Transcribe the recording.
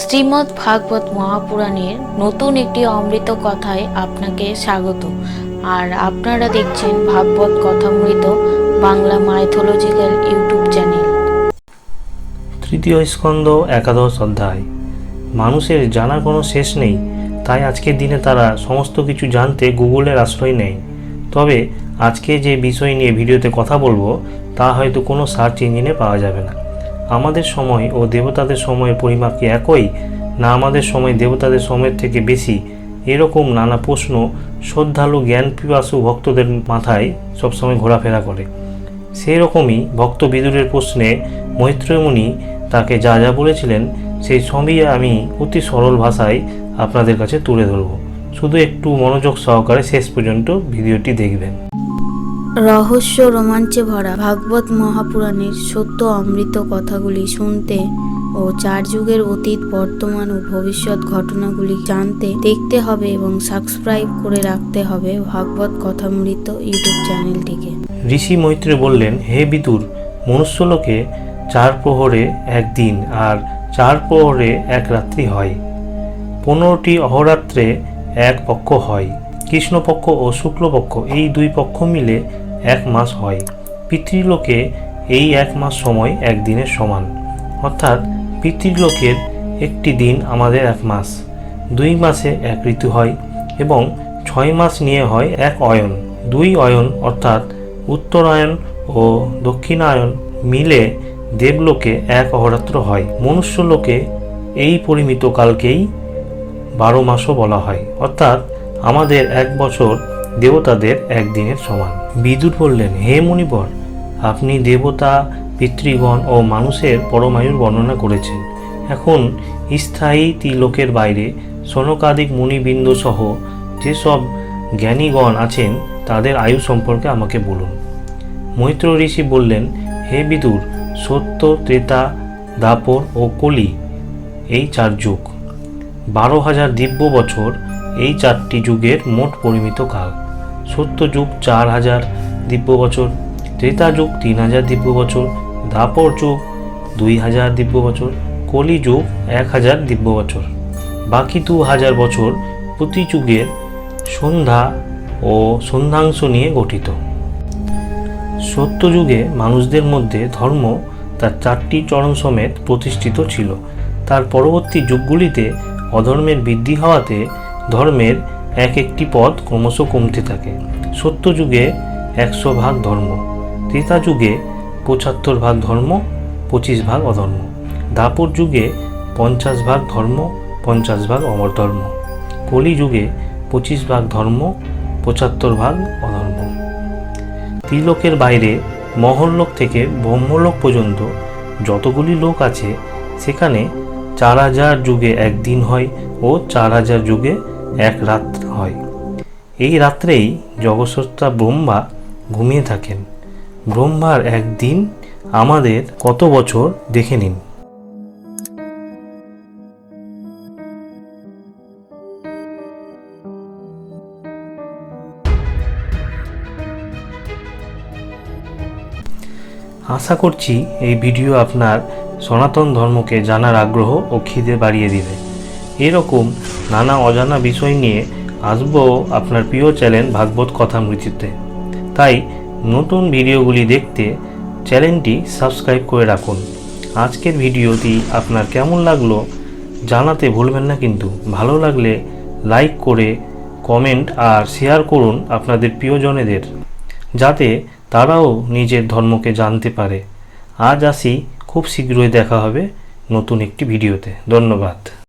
শ্রীমদ্ ভাগবত মহাপুরাণের নতুন একটি অমৃত কথায় আপনাকে স্বাগত। আর আপনারা দেখছেন ভাগবত Kathamrita Bangla mythological YouTube channel. তৃতীয় স্কন্ধ একাদশ অধ্যায়। মানুষের জানার কোনো শেষ নেই, তাই আজকের দিনে তারা সমস্ত কিছু জানতে গুগলের আশ্রয় নেয়। তবে আজকে যে বিষয় নিয়ে ভিডিওতে কথা বলবো তা হয়তো কোনো সার্চ ইঞ্জিনে পাওয়া যাবে না। আমাদের সময় ও দেবতাদের সময়ের পরিমাপ কি একই, না আমাদের সময় দেবতাদের সময়ের থেকে বেশি? এরকম নানা প্রশ্ন শ্রদ্ধালু জ্ঞান পিপাসু ভক্তদের মাথায় সবসময় ঘোরাফেরা করে। সেই রকমই ভক্ত বিদুরের প্রশ্নে মৈত্রেয় মুনি তাকে যা যা বলেছিলেন সেই সবই আমি অতি সরল ভাষায় আপনাদের কাছে তুলে ধরব। শুধু একটু মনোযোগ সহকারে শেষ পর্যন্ত ভিডিওটি দেখবেন। রহস্য রোমাঞ্চে ভরা ভাগবত মহাপুরাণের সত্য অমৃত কথাগুলি শুনতে ও 4 যুগের অতীত, বর্তমান ও ভবিষ্যৎ ঘটনাগুলি জানতে দেখতে হবে এবং সাবস্ক্রাইব করে রাখতে হবে ভাগবত কথামৃত ইউটিউব চ্যানেলটিকে। ঋষি মৈত্রেয় বললেন, হে বিদুর, মনুষ্যলোকে 4 প্রহরে এক দিন আর 4 প্রহরে এক রাত্রি হয়। 15টি অহরাত্রে এক পক্ষ হয়। কৃষ্ণপক্ষ ও শুক্লপক্ষ এই 2 পক্ষ মিলে 1 মাস হয়। পিতৃলোকে এই 1 মাস সময় এক দিনের সমান, অর্থাৎ পিতৃলোকের একটি দিন আমাদের 1 মাস। 2 মাসে 1 ঋতু হয় এবং 6 মাস নিয়ে হয় 1 অয়ন। 2 অয়ন অর্থাৎ উত্তরায়ণ ও দক্ষিণায়ন মিলে দেবলোকে 1 অহরাত্র হয়। মনুষ্যলোকে এই পরিমিত কালকেই 12 মাসও বলা হয়, অর্থাৎ আমাদের 1 বছর দেবতাদের 1 দিনের সমান। বিদুর বললেন, হে মুনিবর, আপনি দেবতা, পিতৃগণ ও মানুষের পরমায়ুর বর্ণনা করেছেন। এখন স্থায়ী ত্রিলোকের বাইরে সনকাদিক মুনিবৃন্দ সহ যেসব জ্ঞানীগণ আছেন তাদের আয়ু সম্পর্কে আমাকে বলুন। মৈত্র ঋষি বললেন, হে বিদুর, সত্য, ত্রেতা, দ্বাপর ও কলি এই 4 যুগ, 12,000 দিব্য বছর এই 4টি যুগের মোট পরিমিত কাল। সত্য যুগ 4,000 দিব্য বছর, ত্রেতা যুগ 3,000 দিব্য বছর, দ্বাপর যুগ 2,000 দিব্য বছর, কলি যুগ 1,000 দিব্য বছর। বাকি 2,000 বছর প্রতি যুগের সন্ধ্যা ও সন্ধ্যাংশ নিয়ে গঠিত। সত্য যুগে মানুষদের মধ্যে ধর্ম তার 4টি চরণ সমেত প্রতিষ্ঠিত ছিল। তার পরবর্তী যুগগুলিতে অধর্মের বৃদ্ধি হওয়াতে ধর্মের একটি পদ ক্রমশ কমতে থাকে। সত্য যুগে 100 ভাগ ধর্ম, ত্রেতা যুগে 75 ভাগ ধর্ম, 25 ভাগ অধর্ম, দ্বাপর যুগে 50 ভাগ ধর্ম, 50 ভাগ অধর্ম, কলি যুগে 25 ভাগ ধর্ম, 75 ভাগ অধর্ম। ত্রিলোকের বাইরে মহরলোক থেকে ব্রহ্মলোক পর্যন্ত যতগুলি লোক আছে সেখানে 4,000 যুগে 1 দিন হয় ও 4,000 যুগে 1 রাত হয়। এই রাত্রেই জগৎস্রষ্টা ব্রহ্মা ঘুমিয়ে থাকেন। ব্রহ্মার 1 দিন আমাদের কত বছর দেখে নিন। আশা করছি এই ভিডিও আপনার সনাতন ধর্মকে জানার আগ্রহ ও খিদে বাড়িয়ে দিবে। এরকম নানা অজানা বিষয় নিয়ে আসবো আপনার প্রিয় চ্যানেল ভাগবত কথামৃততে। তাই নতুন ভিডিওগুলি দেখতে চ্যানেলটি সাবস্ক্রাইব করে রাখুন। আজকের ভিডিওটি আপনার কেমন লাগলো জানাতে ভুলবেন না কিন্তু। ভালো লাগলে লাইক করে কমেন্ট আর শেয়ার করুন আপনাদের প্রিয়জনেদের, যাতে তারাও নিজের ধর্মকে জানতে পারে। আজ আসি, খুব শীঘ্রই দেখা হবে নতুন একটি ভিডিওতে। ধন্যবাদ।